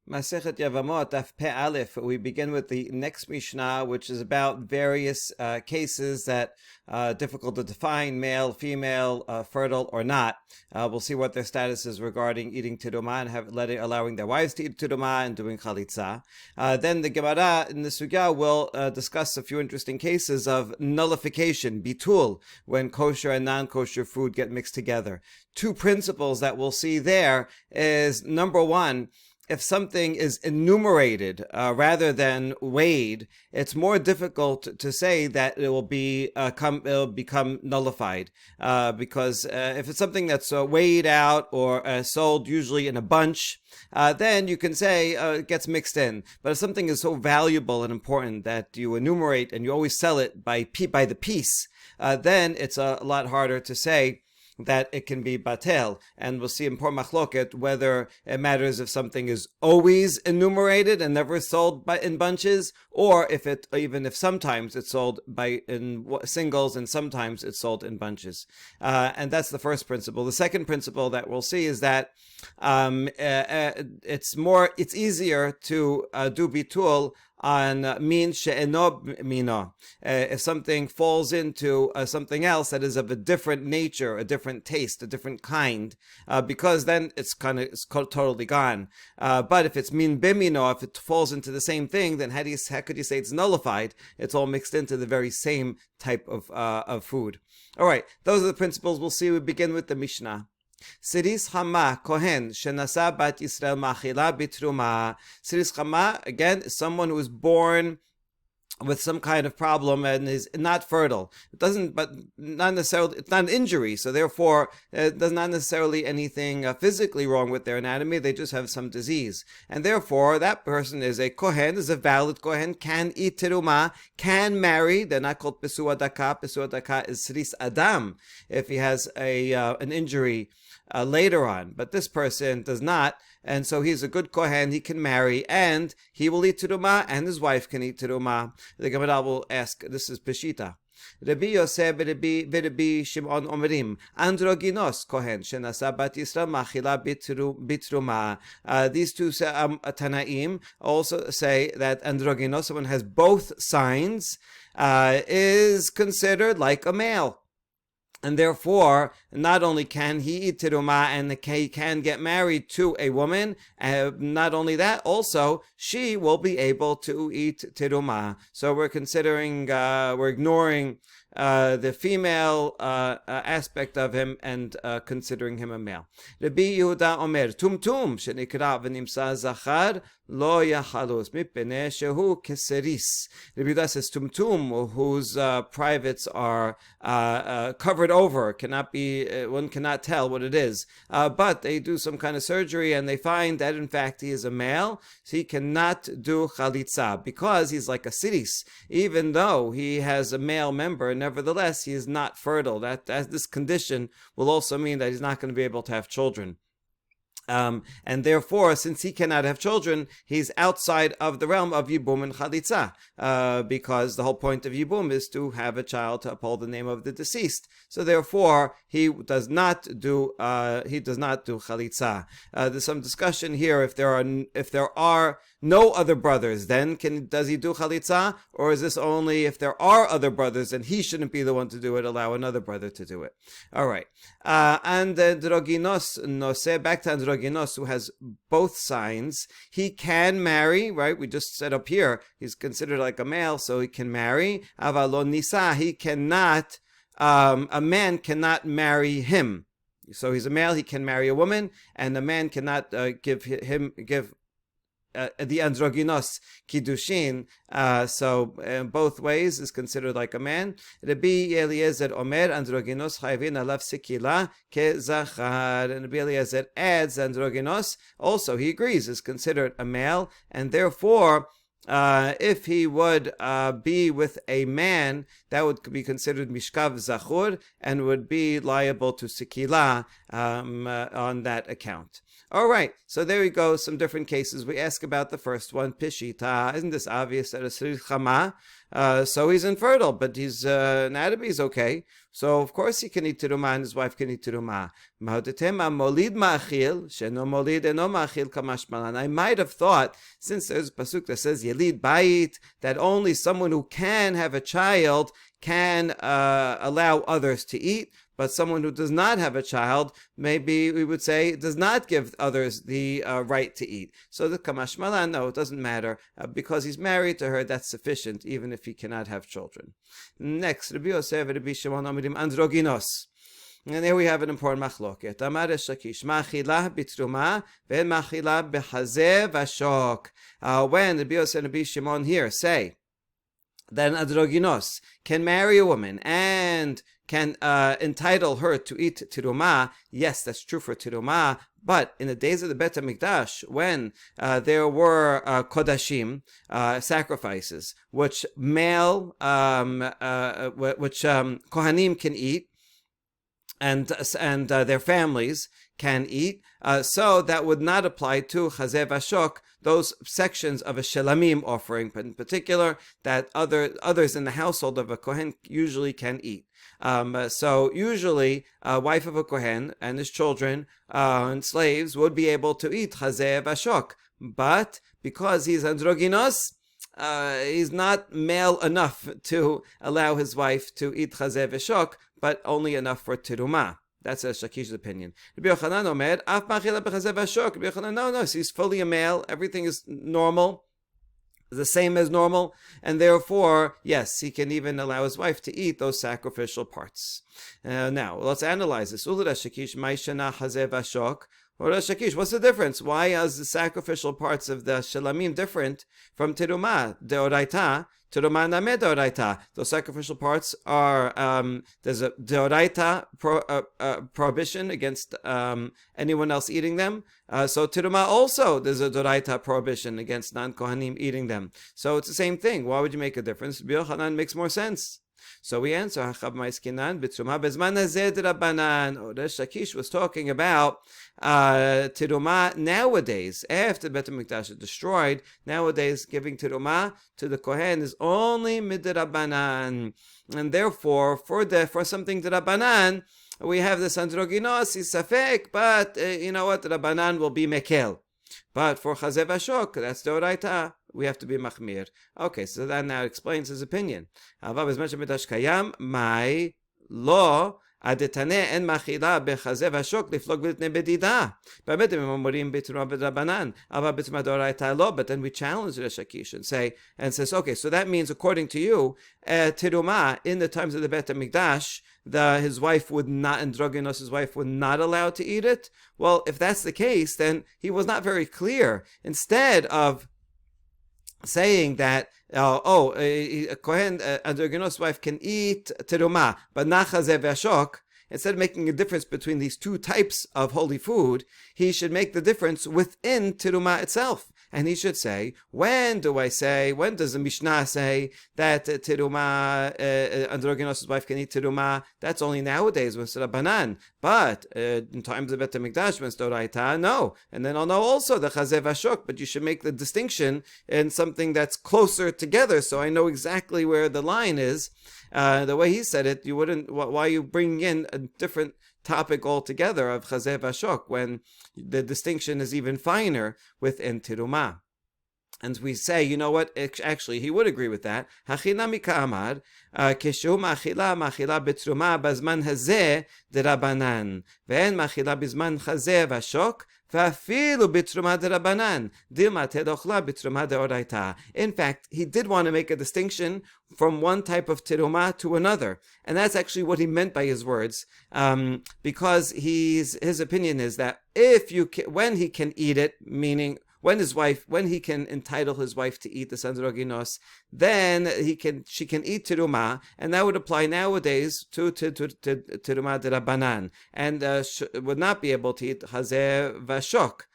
Masechet Yevamot, Daf Pe Aleph. We begin with the next Mishnah, which is about various cases that difficult to define: male, female, fertile or not. We'll see what their status is regarding eating terumah and allowing their wives to eat terumah and doing chalitza. Then the Gemara in the Sugya will discuss a few interesting cases of nullification, bitul, when kosher and non-kosher food get mixed together. Two principles that we'll see there is, number one, if something is enumerated rather than weighed, it's more difficult to say that it will become nullified because if it's something that's weighed out or sold usually in a bunch, then you can say it gets mixed in. But if something is so valuable and important that you enumerate and you always sell it by the piece, then it's a lot harder to say that it can be batel. And we'll see in Por Machloket whether it matters if something is always enumerated and never sold in bunches, or even if sometimes it's sold in singles and sometimes it's sold in bunches. And that's the first principle. The second principle that we'll see is that it's easier to do bitul on min she'eno mino. If something falls into something else that is of a different nature, a different taste, a different kind, because then it's totally gone. But if it's min bimino, if it falls into the same thing, then how could you say it's nullified? It's all mixed into the very same type of food. All right, those are the principles we'll see. We begin with the Mishnah. Siris Chama Kohen Shenasa Bat Yisrael Machila Bitruma. Siris Chama, again, is someone who is born with some kind of problem and is not fertile. It's not an injury, so therefore there's not necessarily anything physically wrong with their anatomy. They just have some disease, and therefore that person is a kohen, is a valid kohen, can eat teruma, can marry. They're not called pesua daka. Pesua daka is siris adam if he has an injury later on, but this person does not, and so he's a good kohen. He can marry, and he will eat teruma, and his wife can eat teruma. The Gemara will ask, this is Peshita. Rabbi Yosef Rabbi Shimon Omrim androginos kohen shenasa bat Yisrael machila bitruma. These two Tanaim also say that androginos, someone has both signs, is considered like a male. And therefore, not only can he eat teruma and he can get married to a woman, not only that, also she will be able to eat teruma. So we're ignoring the female aspect of him and considering him a male. Rabbi Yehuda Omer, tumtum shenikra v'nimsa zachar lo yachalus mipnei shehu keseris. Rabbi Yehuda says tumtum, whose privates are covered over, one cannot tell what it is, but they do some kind of surgery and they find that in fact he is a male, so he cannot do chalitza because he's like a siris. Even though he has a male member, nevertheless he is not fertile. This condition will also mean that he's not going to be able to have children. And therefore, since he cannot have children, he's outside of the realm of Yibum and Chalitza, because the whole point of Yibum is to have a child to uphold the name of the deceased. So therefore, he does not do Chalitza. There's some discussion here if there are no other brothers, then does he do Chalitza, or is this only if there are other brothers and he shouldn't be the one to do it, allow another brother to do it? All right. And Droginos Nose, back to Androginos, who has both signs, he can marry, right? We just said up here, he's considered like a male, so he can marry. Avalon Nisa, he cannot, a man cannot marry him. So he's a male, he can marry a woman, and a man cannot give the androgynos kiddushin, so both ways is considered like a man. Rabbi Eliezer Omer androgynos chayvin alav sikila kezachar, and Rabbi Eliezer adds androgynos also, he agrees, is considered a male, and therefore if he would be with a man, that would be considered mishkav zachur and would be liable to sikila on that account. All right, so there we go, some different cases. We ask about the first one, Pishita. Isn't this obvious that it's Chama? So he's infertile, but his anatomy is okay. So of course he can eat teruma and his wife can eat teruma. I might have thought, since there's a pasuk that says Yelid Bayit, that only someone who can have a child can allow others to eat, but someone who does not have a child, maybe we would say, does not give others the right to eat. So the kamash malan, no, it doesn't matter. Because he's married to her, that's sufficient, even if he cannot have children. Next, Rabbi Yosef, Rabbi Shimon, Amidim, androginos. And here we have an important machloket. Amar Shakish, machilah bitruma, ven machilah behazeh vashok. When Rabbi Yosef and Rabbi Shimon here say that an androginos can marry a woman and can entitle her to eat tiruma, yes, that's true for tiruma, but in the days of the Bet HaMikdash, when there were kodashim, sacrifices, which kohanim can eat, and their families can eat, so that would not apply to chazeh vashok, those sections of a shelamim offering, but in particular that others in the household of a kohen usually can eat. So usually a wife of a kohen and his children and slaves would be able to eat chazeh vashok, but because he's androgynos, he's not male enough to allow his wife to eat chazeh vashok, but only enough for teruma. That's Shakish's opinion. Rabbi Yochanan omer, af machila b'chazeh vashok. Rabbi Yochanan, no, he's fully a male. Everything is normal, the same as normal, and therefore, yes, he can even allow his wife to eat those sacrificial parts. Now, let's analyze this. Ula Shakish, ma'ishana chazeh vashok. Or Shakish, what's the difference? Why is the sacrificial parts of the shelamim different from teruma, deoraita? Teruma name deoraita. Those sacrificial parts are, there's a deoraita prohibition against anyone else eating them. So teruma also, there's a deoraita prohibition against non-kohanim eating them. So it's the same thing. Why would you make a difference? Rabbi Yochanan makes more sense. So we answer, Shakish was talking about tiruma nowadays, after Bet HaMikdash is destroyed. Nowadays, giving tiruma to the kohen is only midrabanan, and therefore, for something drabanan, we have this androgynos is safek, but you know what, Rabbanan will be mekel. But for chazeh vashok, that's deoraita, we have to be machmir. Okay, so that now explains his opinion. My law adetane en machila bechazeh vashok liflog b'litnei bedida. But then we challenge the Shakish and says, okay, so that means according to you, tiruma in the times of the Bet HaMikdash, his wife would not, androgynos, his wife would not allow to eat it. Well, if that's the case, then he was not very clear. Instead of saying that a kohen, androgynos wife can eat teruma, but not chazeh vashok, instead of making a difference between these two types of holy food, he should make the difference within teruma itself. And he should say, when does the Mishnah say that teruma, androgynos' wife can eat teruma? That's only nowadays when it's Rabbanan. But in times of Bet HaMikdash, when it's Doraita, no. And then I'll know also the chazeh vashok, but you should make the distinction in something that's closer together, so I know exactly where the line is. The way he said it, you wouldn't. Why are you bringing in a different topic altogether of chazeh vashok when the distinction is even finer within tiruma? And we say, you know what? Actually, he would agree with that. Hachinami ka'amar, keshu machila betruma bazman hazeh derabanan, ve'en machila bizman chazeh vashok, ve'afilu betruma derabanan, dilma tedochla betruma deoraita. In fact, he did want to make a distinction from one type of tiruma to another, and that's actually what he meant by his words, because his opinion is that when he can eat it, meaning when he can entitle his wife to eat the androgynos, then she can eat tiruma, and that would apply nowadays to tiruma derabanan, and would not be able to eat chazeh vashok.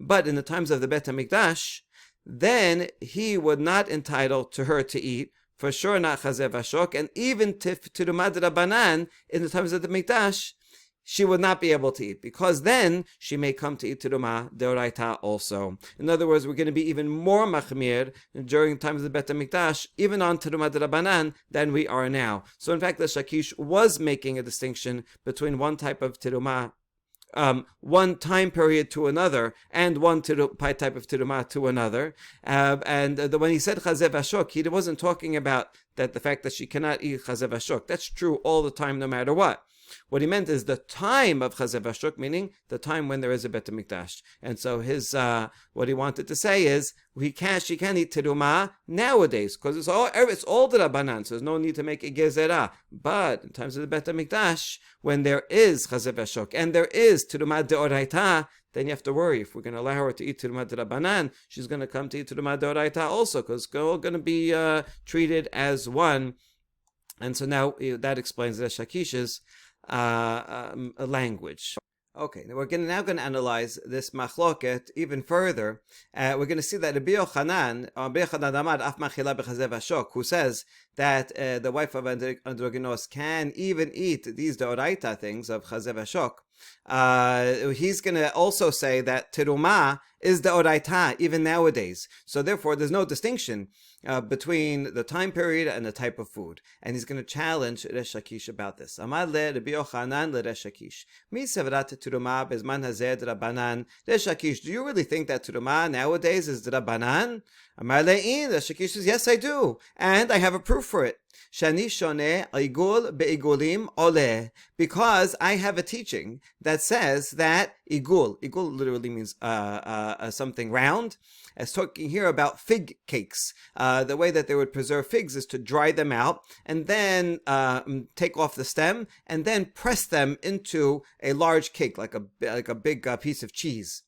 But in the times of the Bet HaMikdash, then he would not entitle to her to eat for sure not chazeh vashok, and even teruma d'Rabbanan in the times of the Mikdash, she would not be able to eat, because then she may come to eat teruma deoraita also. In other words, we're going to be even more machmir during times of the Bet HaMikdash, even on teruma d'Rabbanan, than we are now. So in fact, the Shakish was making a distinction between one type of teruma, one time period to another, and one type of teruma to another. When he said chazeh vashok, he wasn't talking about that the fact that she cannot eat chazeh vashok. That's true all the time, no matter what. What he meant is the time of chazeh vashok, meaning the time when there is a Bet HaMikdash. And so his what he wanted to say is she can't eat teruma nowadays because it's all d'Rabbanan, so there's no need to make a gezerah. But in times of the Bet HaMikdash, when there is chazeh vashok and there is teruma deoraita, then you have to worry. If we're going to allow her to eat teruma d'Rabbanan, she's going to come to eat teruma deoraita also, because it's all going to be treated as one. And so now that explains the Shakish's language. Okay, now we're now going to analyze this machloket even further. We're going to see that Rabbi Yochanan Amar af machila b'chazeh vashok, who says that the wife of androgynos can even eat these deoraita things of chazeh vashok. He's going to also say that teruma is deoraita even nowadays. So therefore, there's no distinction between the time period and the type of food. And he's going to challenge Resh Lakish about this. Amar le Rabbi Yochanan le Resh Lakish. Mi sevrat teruma bezman hazeh d'Rabbanan. Resh Lakish, do you really think that teruma nowadays is d'Rabbanan? Amar le'in. Resh Lakish says, yes, I do. And I have a proof for it. Shani shone igul be'igulim ole. Because I have a teaching that says that igul literally means something round. It's talking here about fig cakes. The way that they would preserve figs is to dry them out and then take off the stem and then press them into a large cake, like a big piece of cheese.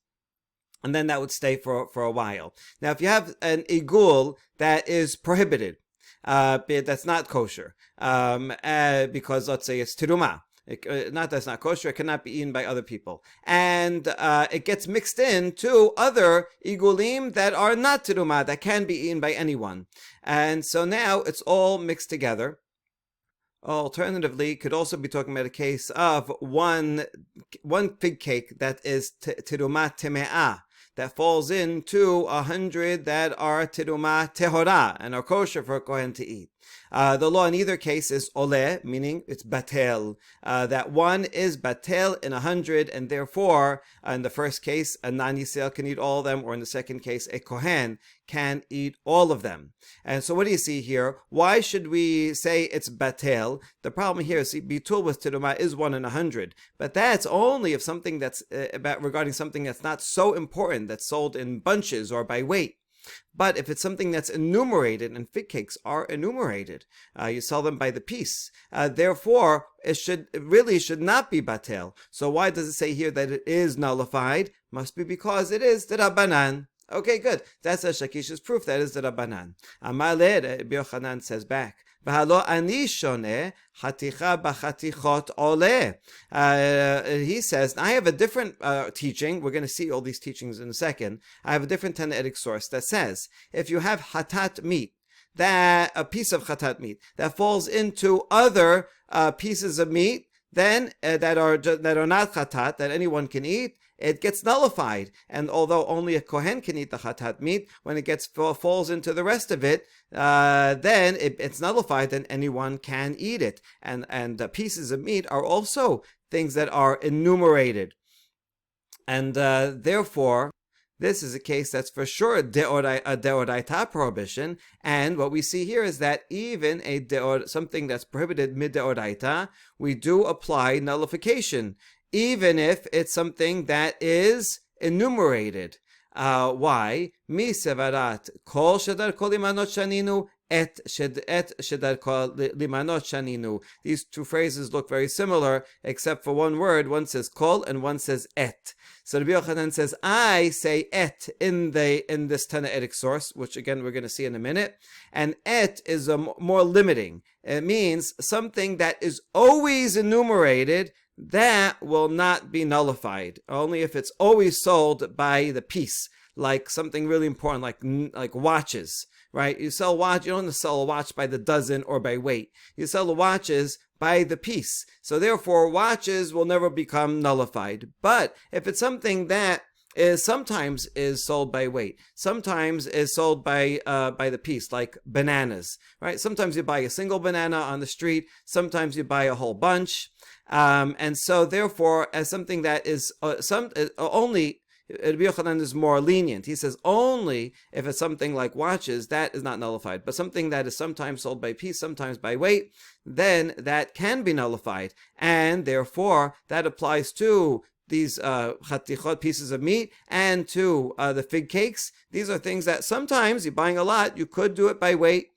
And then that would stay for a while. Now, if you have an igul that is prohibited, that's not kosher, because let's say it's teruma. That's not kosher, it cannot be eaten by other people. And it gets mixed into other igulim that are not teruma, that can be eaten by anyone. And so now it's all mixed together. Alternatively, could also be talking about a case of one fig cake that is teruma teme'ah, that falls into 100 that are teruma tehora and are kosher for a kohen to eat. The law in either case is ole, meaning it's batel. That one is batel in 100, and therefore, in the first case, a non-Yisrael can eat all of them, or in the second case, a kohen can eat all of them. And so what do you see here? Why should we say it's batel? The problem here is bitul with teruma is 1 in 100, but that's only if something that's regarding something that's not so important, that's sold in bunches or by weight. But if it's something that's enumerated, and fig cakes are enumerated, you sell them by the piece. Therefore, it really should not be batel. So why does it say here that it is nullified? Must be because it is the Rabbanan. Okay, good. That's a Shakish's proof that is the Rabbanan. Amar le Rabbi Yochanan says back, V'halo ani shoneh haticha b'chatichot oleh. He says, I have a different teaching. We're going to see all these teachings in a second. I have a different Tannaitic source that says, if you have hatat meat, that a piece of chatat meat that falls into other pieces of meat, then that are not chatat, that anyone can eat, it gets nullified. And although only a kohen can eat the chatat meat, when it falls into the rest of it, then it's nullified, and anyone can eat it. And pieces of meat are also things that are enumerated. And therefore, this is a case that's for sure a deoraita prohibition. And what we see here is that even something that's prohibited mid-deoraita, we do apply nullification, even if it's something that is enumerated. Why? Mi sevarat kol shedar kol imanot shaninu et shedar kol limanot shaninu. These two phrases look very similar, except for one word. One says kol and one says et. So Rabbi Yochanan says, I say et in this Tannaitic source, which again we're going to see in a minute. And et is more limiting. It means something that is always enumerated, that will not be nullified, only if it's always sold by the piece, like something really important, like watches. right? You sell watch. You don't sell a watch by the dozen or by weight. You sell the watches by the piece. So therefore, watches will never become nullified. But if it's something that is sometimes is sold by weight, sometimes is sold by the piece, like bananas, right? Sometimes you buy a single banana on the street, sometimes you buy a whole bunch, and so therefore, as something that is only. Rabbi Yochanan is more lenient. He says only if it's something like watches, that is not nullified. But something that is sometimes sold by piece, sometimes by weight, then that can be nullified. And therefore, that applies to these chatichot, pieces of meat, and to the fig cakes. These are things that sometimes you're buying a lot, you could do it by weight,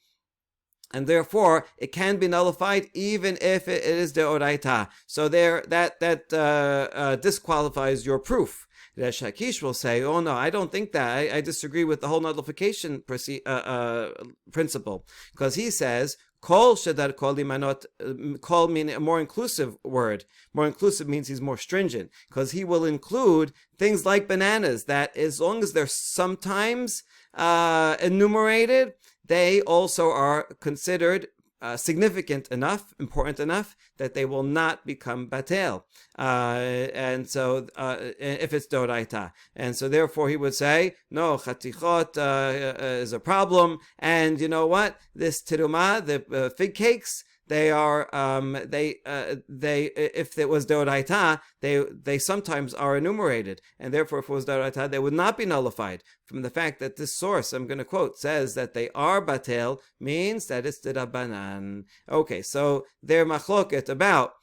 and therefore it can be nullified even if it is deoraita. So there, that disqualifies your proof. Resh Lakish will say, oh no, I don't think that. I disagree with the whole nullification principle, because he says, Kol shadar kol limanot, kol mean a more inclusive word. More inclusive means he's more stringent, because he will include things like bananas, that as long as they're sometimes enumerated, they also are considered significant enough, important enough, that they will not become batel. And so, if it's doraita. And so therefore he would say, no, chatichot is a problem. And you know what? This tiruma, the fig cakes, they are, if it was doraita, they sometimes are enumerated. And therefore, if it was doraita, they would not be nullified. From the fact that this source, I'm going to quote, says that they are batel, means that it's the Rabbanan. Okay, so they're machloket about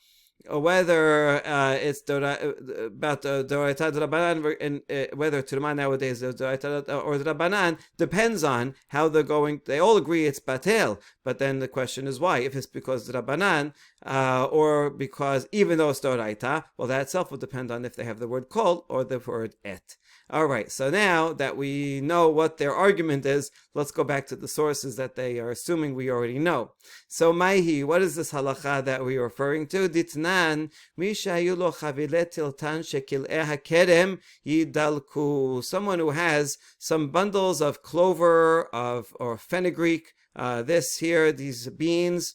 whether it's about Doraita Drabanan, and whether Turma nowadays is Doraita or Drabanan, depends on how they're going. They all agree it's Batel, but then the question is why. If it's because Drabanan, or because even though it's Doraita, well, that itself will depend on if they have the word kol or the word et. All right, so now that we know what their argument is, let's go back to the sources that they are assuming we already know. So, Maihi, what is this halacha that we are referring to? Ditnan, mishayu lo chavilet tiltan shekil'eh hakerem yidalku. Someone who has some bundles of clover or fenugreek, this here, these beans,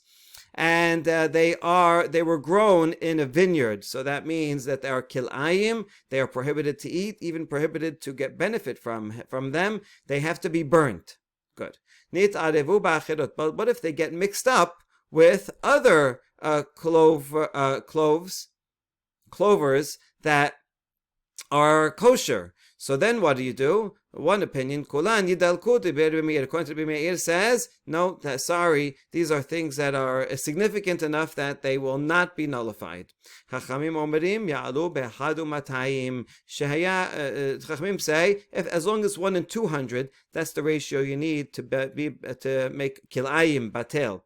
and they were grown in a vineyard. So that means that they are kil'ayim, they are prohibited to eat, even prohibited to get benefit from them. They have to be burnt. Good. But what if they get mixed up with other clovers that are kosher? So then what do? One opinion, Kulan Yidalkut, according to Rabbi Meir, says, no, sorry, these are things that are significant enough that they will not be nullified. Chachamim omerim ya'alu behadu matayim. Chachamim say, as long as 1 in 200, that's the ratio you need to make kilayim batel.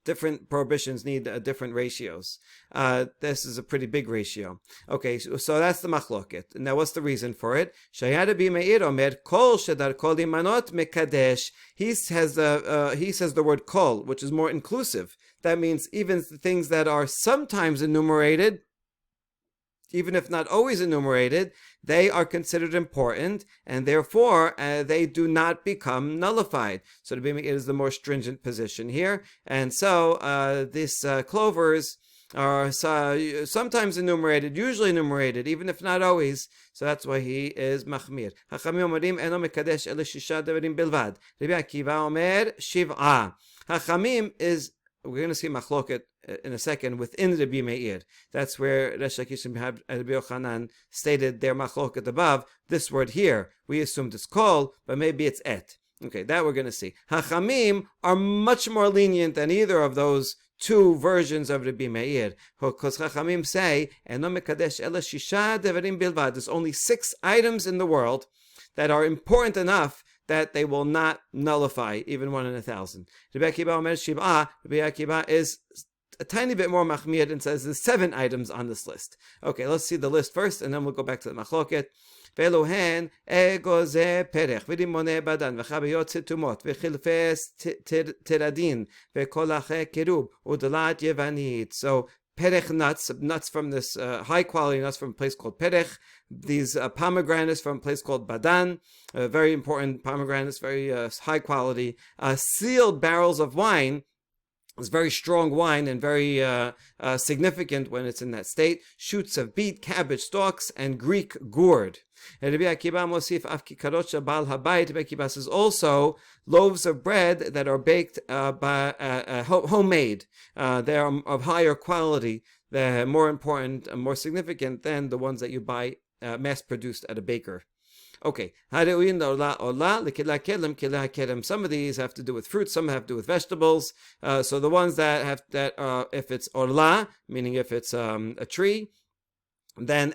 Different prohibitions need different ratios. This is a pretty big ratio. Okay, so that's the machloket. Now, what's the reason for it? Shayad Rabbi Meir omer kol shadar kol imanot mekadesh. He says the word kol, which is more inclusive. That means even things that are sometimes enumerated, even if not always enumerated, they are considered important, and therefore they do not become nullified. So the Bimik is the more stringent position here, and so these clovers are sometimes enumerated, usually enumerated, even if not always. So that's why he is machmir. Hachamim omerim eno mekadesh ele shisha devarim bilvad. Rabbi Akiva omer shiv'a. Hachamim is, we're going to see machloket in a second within the Rabbi Meir. That's where Resh Lakish and Rabbi Yochanan stated their machloket above. This word here, we assumed it's kol, but maybe it's et. Okay, that we're going to see. Hachamim are much more lenient than either of those two versions of Rabbi Meir, because Chachamim say, there's only 6 items in the world that are important enough that they will not nullify even 1 in 1,000. Rabbi Akiva Omer Shiv'a. Rabbi Akiva is a tiny bit more machmir and says there's 7 items on this list. Okay, let's see the list first, and then we'll go back to the machloket. Ve'elohen ego ze perech v'rimone badan v'chabiyot tumot v'chilfes tiradin v'kolache kirub u'dalat yevanit. So perech nuts from this high quality nuts from a place called perech. These pomegranates from a place called Badan, very important pomegranates, very high quality. Sealed barrels of wine. It's very strong wine and very significant when it's in that state. Shoots of beet, cabbage stalks, and Greek gourd. And Rabbi Akiva Mosif Afki Karotcha Bal Habayit. Rabbi Akiva says also loaves of bread that are baked by homemade. They are of higher quality. They're more important and more significant than the ones that you buy mass-produced at a baker. Okay, some of these have to do with fruits, some have to do with vegetables. So the ones that if it's orla, meaning if it's a tree, then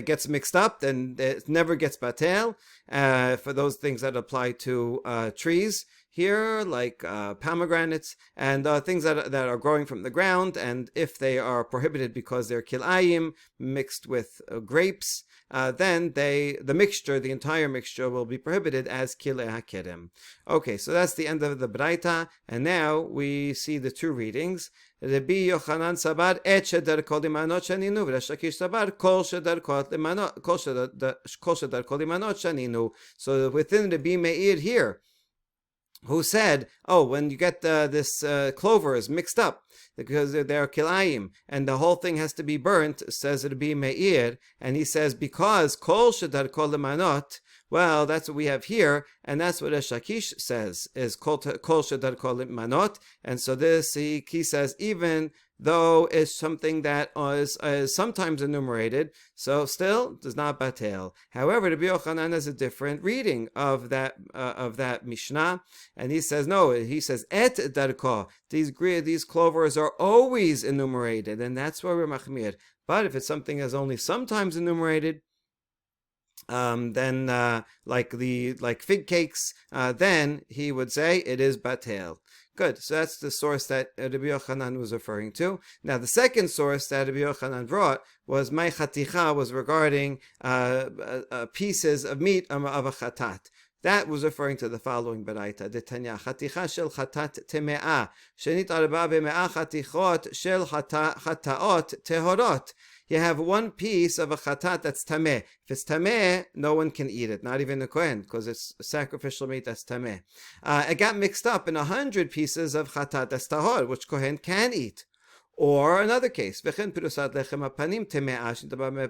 gets mixed up, then it never gets batel. For those things that apply to trees here, like pomegranates and things that are growing from the ground, and if they are prohibited because they're kilayim mixed with grapes, then the entire mixture will be prohibited as kilei hakerem. Okay, so that's the end of the Braita, and now we see the two readings. Rabbi Yochanan sabar et shederko limanot shaninu, v'Reish Lakish sabar kol shederko limanot shaninu. So within Rabbi Meir here, who said, oh, when you get this clover is mixed up because they're kilayim and the whole thing has to be burnt, says Rabbi Meir, and he says because kol shedar kol lemanot, well, that's what we have here, and that's what Reish Lakish says is kol shedar kol lemanot, and so this he says even though it's something that is sometimes enumerated, so still does not batel. However, Rabbi Yochanan has a different reading of that Mishnah, and he says no. He says et darko. These clovers are always enumerated, and that's why we're machmir. But if it's something that's only sometimes enumerated, then like fig cakes, then he would say it is batel. Good. So that's the source that Rabbi Yochanan was referring to. Now, the second source that Rabbi Yochanan brought was my chaticha, was regarding pieces of meat of a chatat. That was referring to the following baraita. Detanya chaticha shel chatat teme'ah shenit arba beme'ah chatichot shel chataot tehorot. You have one piece of a chatat that's tameh. If it's tameh, no one can eat it, not even the kohen, because it's sacrificial meat that's tameh. It got mixed up in 100 pieces of chatat that's tahor, which kohen can eat. Or another case, v'chen pirusat lechem hapanim teme'ah shenitaba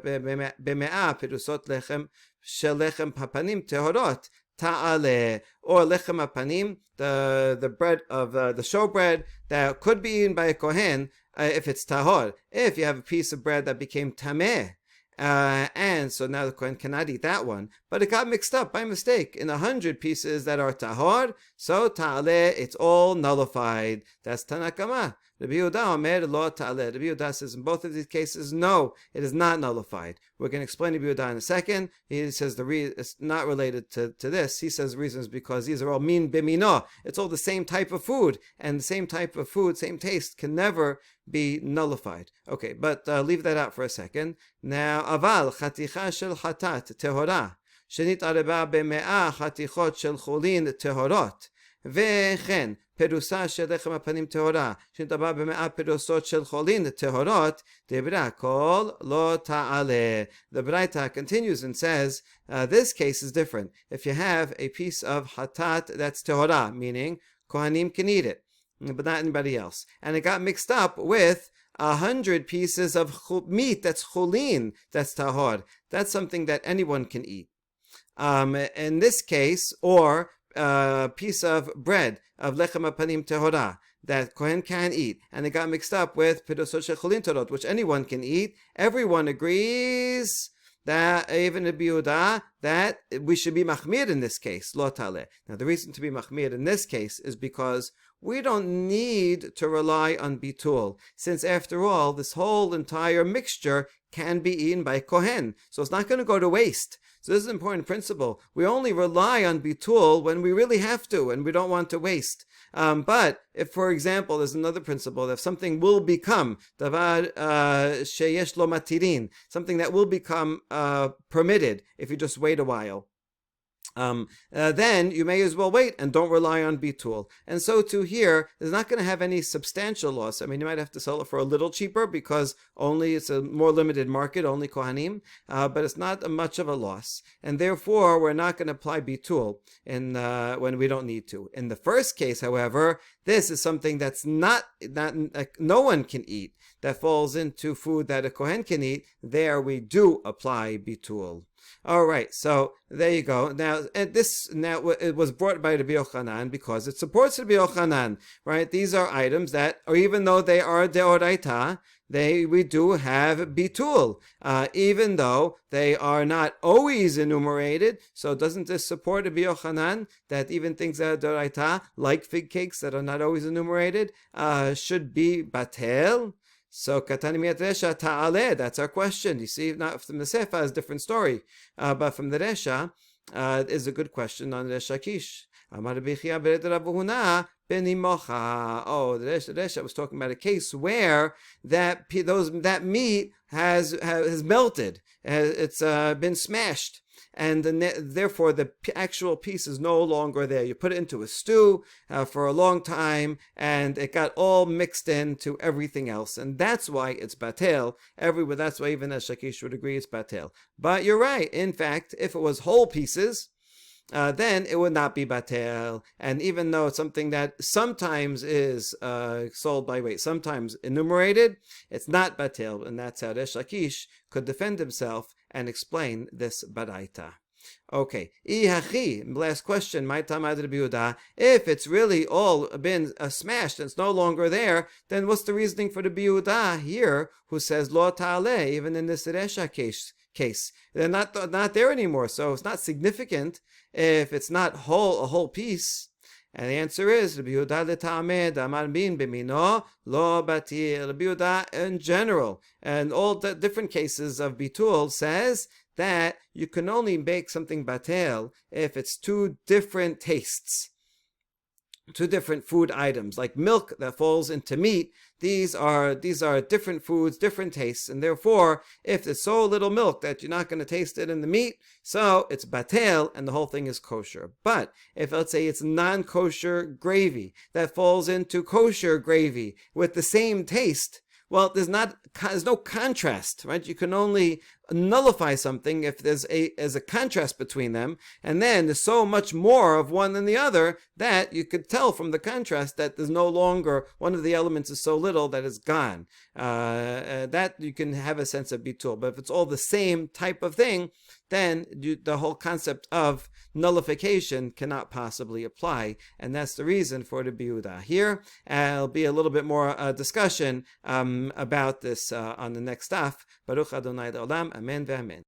beme'ah pirusot lechem shel lechem hapanim tehorot. Ta'ale, or lechem hapanim, the bread of the showbread that could be eaten by a kohen if it's tahor. If you have a piece of bread that became tameh, and so now the kohen cannot eat that one, but it got mixed up by mistake in 100 pieces that are tahor, so ta'ale, it's all nullified. That's Tanakama. Rabbi Yehuda Omer lo ta'ale. Rabbi Yehuda says in both of these cases, no, it is not nullified. We're going to explain Rabbi Yehuda in a second. He says it's not related to this. He says the reason is because these are all min bimino. It's all the same type of food, and the same type of food, same taste, can never be nullified. Okay, but leave that out for a second. Now, aval chaticha shel chatat tehora shenit arba beme'ah chatichot shel chulin tehorot vechen perusa shel lechem hapanim tehora shenit arba beme'ah perusot shel chulin tehorot debra kol lo ta'ale. The Braita continues and says this case is different. If you have a piece of hatat that's tehora, meaning kohanim can eat it, but not anybody else, and it got mixed up with 100 pieces of meat that's chulin, that's tahor. That's something that anyone can eat. In this case, or a piece of bread of lechem hapanim tehora that kohen can eat, and it got mixed up with pirusot shel chulin tehorot, which anyone can eat. Everyone agrees that even Rabbi Yehuda, that we should be machmir in this case, lo taleh. Now, the reason to be machmir in this case is because we don't need to rely on bitul, since after all, this whole entire mixture can be eaten by kohen, so it's not going to go to waste. So this is an important principle. We only rely on bitul when we really have to, and we don't want to waste. But if, for example, there's another principle, that if something will become davar sheyesh lo matirin, something that will become permitted if you just wait a while, then you may as well wait and don't rely on bitul. And so too here, there's not going to have any substantial loss. I mean, you might have to sell it for a little cheaper because only it's a more limited market, only kohanim, but it's not much of a loss. And therefore, we're not going to apply bitul when we don't need to. In the first case, however, this is something that's not no one can eat, that falls into food that a kohen can eat. There we do apply bitul. All right, so there you go. Now, it was brought by Rabbi Yochanan because it supports Rabbi Yochanan, right? These are items that, or even though they are deoraita, we do have bitul, even though they are not always enumerated. So doesn't this support Rabbi Yochanan that even things that are deoraita, like fig cakes that are not always enumerated, should be batel? So katani miyat resha ta'aleh. That's our question. You see, not from the sefer, it's a different story, but from the resha is a good question on Resh Lakish. Amar Rabbi Chia bered Rabbi Huna benimocha. Oh, the resha was talking about a case where that meat has melted. It's been smashed. And therefore the actual piece is no longer there. You put it into a stew for a long time, and it got all mixed into everything else, and that's why it's batel. That's why even Resh Lakish would agree it's batel. But you're right. In fact, if it was whole pieces, then it would not be batel. And even though it's something that sometimes is sold by weight, sometimes enumerated, it's not batel, and that's how Resh Lakish could defend himself and explain this baraita. Okay, last question. If it's really all been smashed and it's no longer there, then what's the reasoning for the Yehuda here who says lo ta'aleh, even in this Resha case? They're not there anymore, so it's not significant if it's not a whole piece. And the answer is Rabbi Yehuda l'ta'ameh damar bin b'mino lo batir. Rabbi Yehuda in general, and all the different cases of bitul, says that you can only make something batel if it's two different tastes, two different food items, like milk that falls into meat. These are different foods, different tastes, and therefore, if there's so little milk that you're not going to taste it in the meat, so it's batel, and the whole thing is kosher. But if, let's say, it's non-kosher gravy that falls into kosher gravy with the same taste, well, there's no contrast, right? You can only nullify something if there's a contrast between them, and then there's so much more of one than the other that you could tell from the contrast that there's no longer, one of the elements is so little that it's gone. That you can have a sense of bitul. But if it's all the same type of thing, then the whole concept of nullification cannot possibly apply, and that's the reason for the biuda here. There'll be a little bit more discussion about this on the next daf. Baruch Adonai Olam. Amen ve'amen.